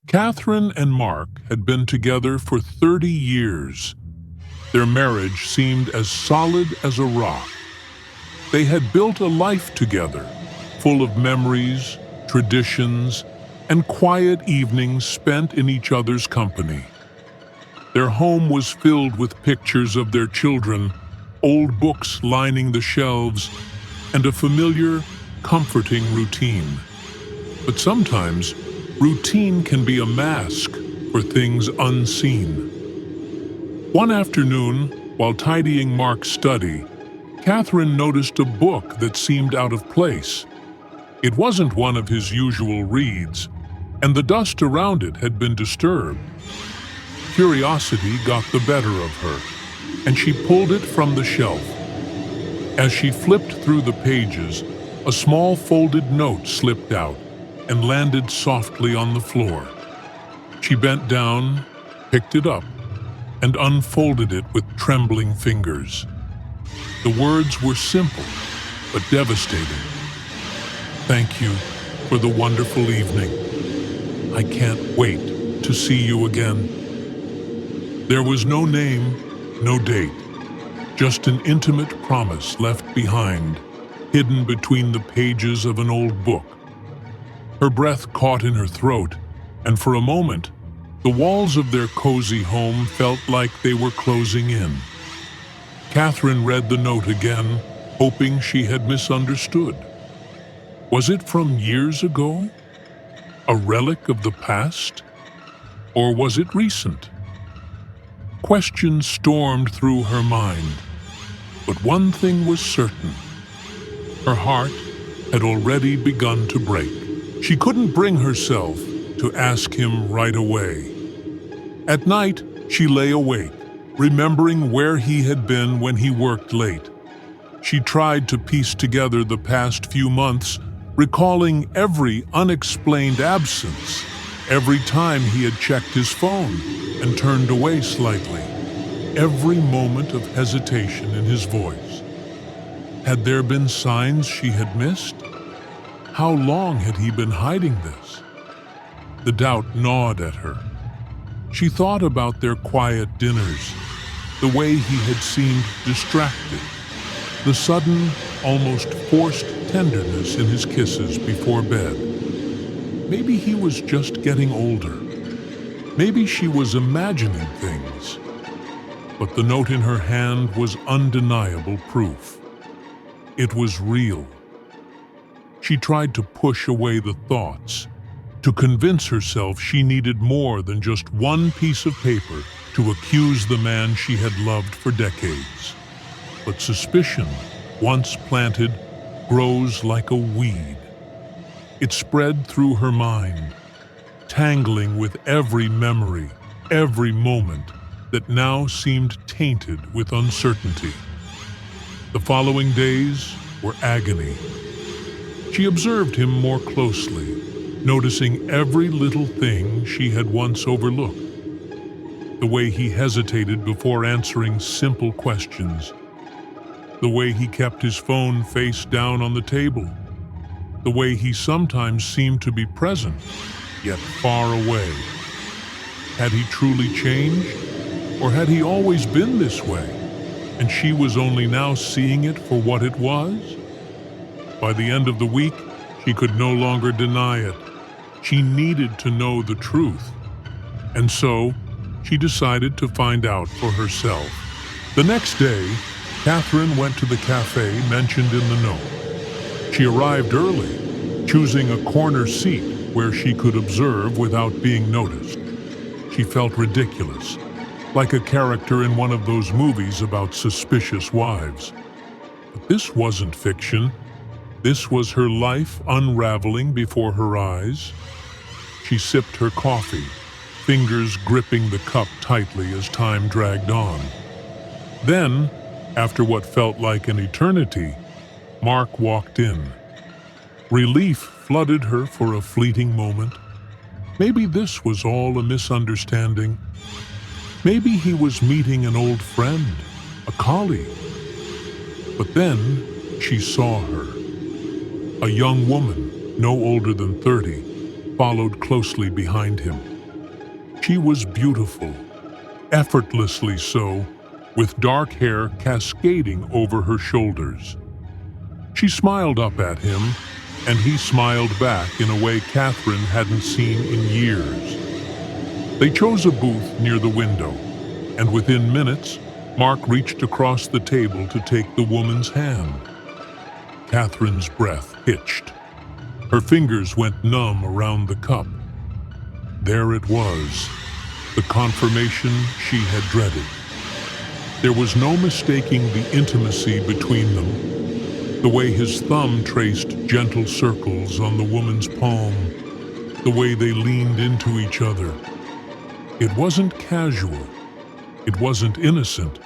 Katherine and Mark had been together for 30 years. Their marriage seemed as solid as a rock. They had built a life together, full of memories, traditions, and quiet evenings spent in each other's company. Their home was filled with pictures of their children, old books lining the shelves, and a familiar, comforting routine. But sometimes, routine can be a mask for things unseen. One afternoon, while tidying Mark's study, Katherine noticed a book that seemed out of place. It wasn't one of his usual reads, and the dust around it had been disturbed. Curiosity got the better of her, and she pulled it from the shelf. As she flipped through the pages, a small folded note slipped out and landed softly on the floor. She bent down, picked it up, and unfolded it with trembling fingers. The words were simple, but devastating. "Thank you for the wonderful evening. I can't wait to see you again." There was no name, no date, just an intimate promise left behind, hidden between the pages of an old book. Her breath caught in her throat, and for a moment, the walls of their cozy home felt like they were closing in. Katherine read the note again, hoping she had misunderstood. Was it from years ago? A relic of the past? Or was it recent? Questions stormed through her mind, but one thing was certain. Her heart had already begun to break. She couldn't bring herself to ask him right away. At night, she lay awake, remembering where he had been when he worked late. She tried to piece together the past few months, recalling every unexplained absence, every time he had checked his phone and turned away slightly, every moment of hesitation in his voice. Had there been signs she had missed? How long had he been hiding this? The doubt gnawed at her. She thought about their quiet dinners, the way he had seemed distracted, the sudden, almost forced tenderness in his kisses before bed. Maybe he was just getting older. Maybe she was imagining things. But the note in her hand was undeniable proof. It was real. She tried to push away the thoughts, to convince herself she needed more than just one piece of paper to accuse the man she had loved for decades. But suspicion, once planted, grows like a weed. It spread through her mind, tangling with every memory, every moment that now seemed tainted with uncertainty. The following days were agony. She observed him more closely, noticing every little thing she had once overlooked. The way he hesitated before answering simple questions. The way he kept his phone face down on the table. The way he sometimes seemed to be present, yet far away. Had he truly changed? Or had he always been this way, and she was only now seeing it for what it was? By the end of the week, she could no longer deny it. She needed to know the truth. And so, she decided to find out for herself. The next day, Katherine went to the cafe mentioned in the note. She arrived early, choosing a corner seat where she could observe without being noticed. She felt ridiculous, like a character in one of those movies about suspicious wives. But this wasn't fiction. This was her life unraveling before her eyes. She sipped her coffee, fingers gripping the cup tightly as time dragged on. Then, after what felt like an eternity, Mark walked in. Relief flooded her for a fleeting moment. Maybe this was all a misunderstanding. Maybe he was meeting an old friend, a colleague. But then she saw her. A young woman, no older than 30, followed closely behind him. She was beautiful, effortlessly so, with dark hair cascading over her shoulders. She smiled up at him, and he smiled back in a way Katherine hadn't seen in years. They chose a booth near the window, and within minutes, Mark reached across the table to take the woman's hand. Katherine's breath hitched. Her fingers went numb around the cup. There it was, the confirmation she had dreaded. There was no mistaking the intimacy between them. The way his thumb traced gentle circles on the woman's palm, the way they leaned into each other. It wasn't casual. It wasn't innocent.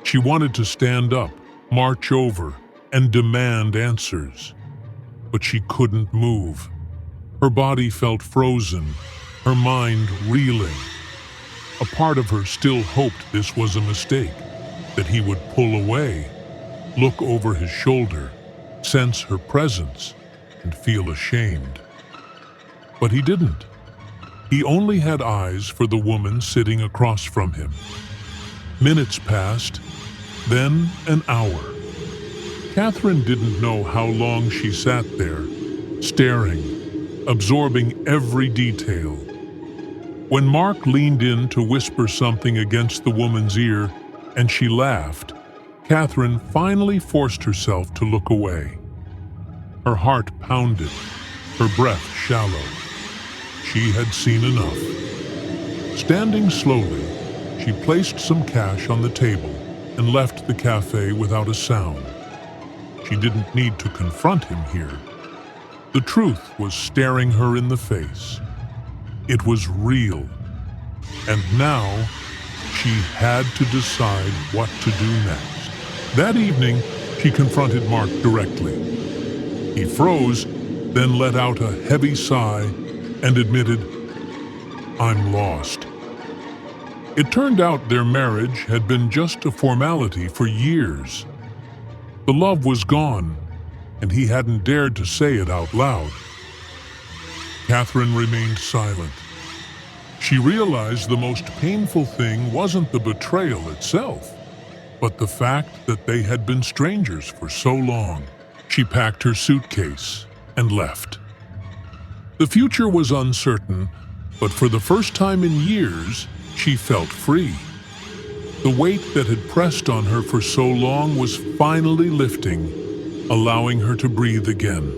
She wanted to stand up, march over, and demand answers. But she couldn't move. Her body felt frozen, her mind reeling. A part of her still hoped this was a mistake, that he would pull away, look over his shoulder, sense her presence, and feel ashamed. But he didn't. He only had eyes for the woman sitting across from him. Minutes passed, then an hour. Katherine didn't know how long she sat there, staring, absorbing every detail. When Mark leaned in to whisper something against the woman's ear, and she laughed, Katherine finally forced herself to look away. Her heart pounded, her breath shallow. She had seen enough. Standing slowly, she placed some cash on the table and left the cafe without a sound. She didn't need to confront him here. The truth was staring her in the face. It was real. And now, she had to decide what to do next. That evening, she confronted Mark directly. He froze, then let out a heavy sigh and admitted, "I'm lost." It turned out their marriage had been just a formality for years. The love was gone, and he hadn't dared to say it out loud. Katherine remained silent. She realized the most painful thing wasn't the betrayal itself, but the fact that they had been strangers for so long. She packed her suitcase and left. The future was uncertain, but for the first time in years, she felt free. The weight that had pressed on her for so long was finally lifting, allowing her to breathe again.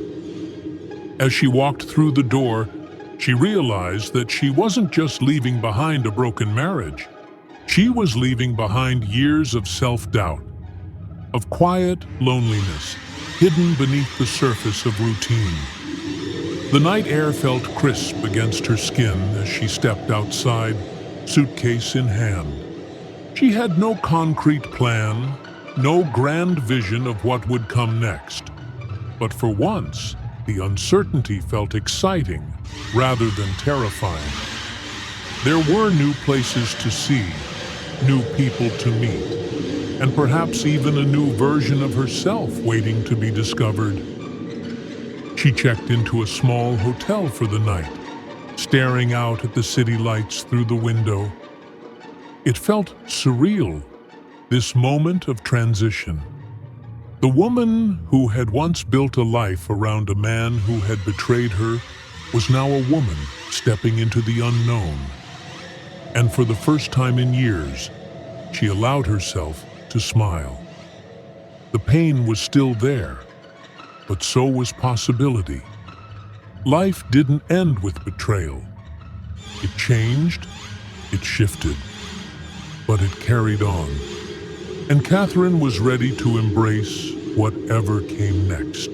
As she walked through the door, she realized that she wasn't just leaving behind a broken marriage. She was leaving behind years of self-doubt, of quiet loneliness, hidden beneath the surface of routine. The night air felt crisp against her skin as she stepped outside, suitcase in hand. She had no concrete plan, no grand vision of what would come next. But for once, the uncertainty felt exciting rather than terrifying. There were new places to see, new people to meet, and perhaps even a new version of herself waiting to be discovered. She checked into a small hotel for the night, staring out at the city lights through the window. It felt surreal, this moment of transition. The woman who had once built a life around a man who had betrayed her was now a woman stepping into the unknown. And for the first time in years, she allowed herself to smile. The pain was still there, but so was possibility. Life didn't end with betrayal. It changed, it shifted, but it carried on. And Katherine was ready to embrace whatever came next.